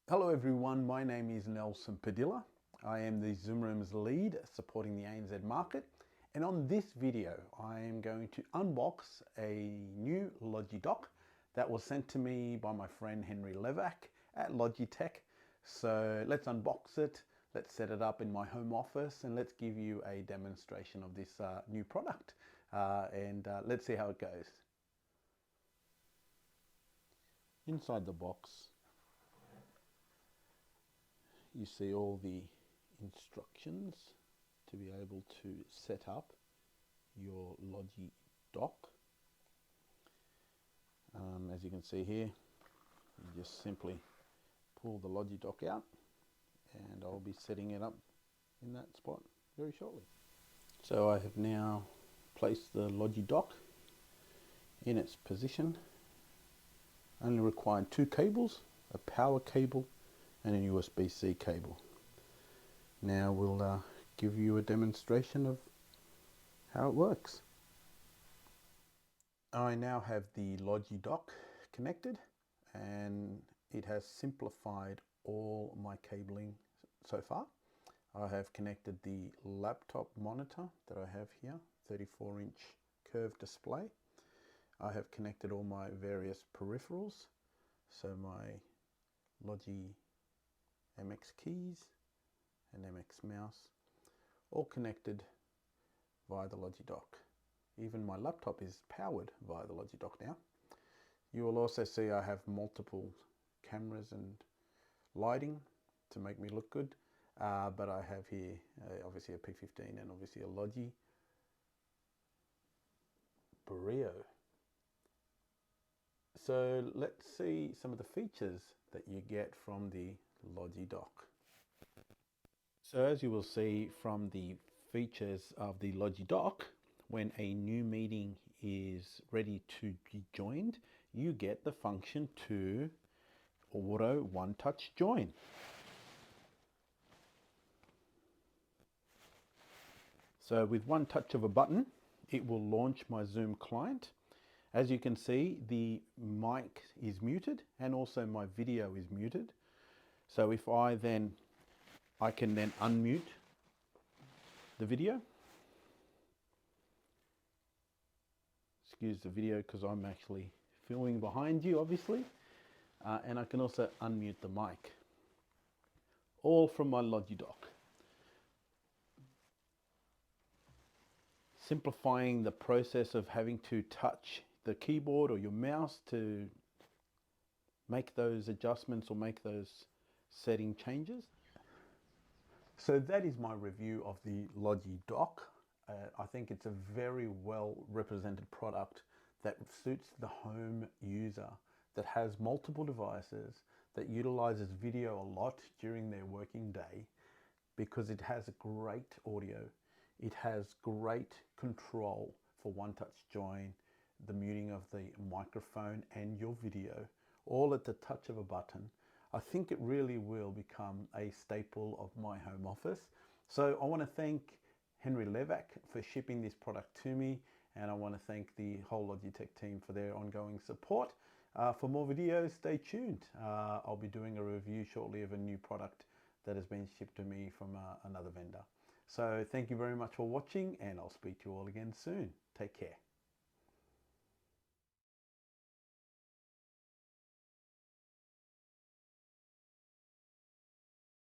Hello everyone, my name is Nelson Padilla. I am the Zoom Rooms lead supporting the ANZ market, and on this video I am going to unbox a new Logi Dock that was sent to me by my friend Henry Levak at Logitech. So let's unbox it, let's set it up in my home office, and let's give you a demonstration of this new product and let's see how it goes. Inside the box you see all the instructions to be able to set up your Logi Dock. As you can see here, you just simply pull the Logi Dock out, and I'll be setting it up in that spot very shortly. So I have now placed the Logi Dock in its position. Only required two cables, a power cable and a USB-C cable. Now we'll give you a demonstration of how it works. I now have the Logi Dock connected, and it has simplified all my cabling so far. I have connected the laptop monitor that I have here, 34-inch curved display. I have connected all my various peripherals, so my Logi MX keys and MX mouse, all connected via the Logi Dock. Even my laptop is powered via the Logi Dock now. You will also see I have multiple cameras and lighting to make me look good, but I have here obviously a P15 and obviously a Logi Brio. So let's see some of the features that you get from the Logi Dock. So as you will see from the features of the Logi Dock, when a new meeting is ready to be joined, you get the function to auto one-touch join. So with one touch of a button, it will launch my Zoom client. As you can see, the mic is muted and also my video is muted. So if I can then unmute the video. Excuse the video because I'm actually filming behind you, obviously. And I can also unmute the mic. All from my Logi Dock. Simplifying the process of having to touch the keyboard or your mouse to make those adjustments or make those setting changes. So that is my review of the Logi Dock. I think it's a very well represented product that suits the home user that has multiple devices, that utilizes video a lot during their working day, because it has great audio. It has great control for one-touch join, the muting of the microphone and your video, all at the touch of a button. I think it really will become a staple of my home office. So I want to thank Henry Levak for shipping this product to me, and I want to thank the whole Logitech team for their ongoing support. For more videos, stay tuned. I'll be doing a review shortly of a new product that has been shipped to me from another vendor. So thank you very much for watching, and I'll speak to you all again soon. Take care.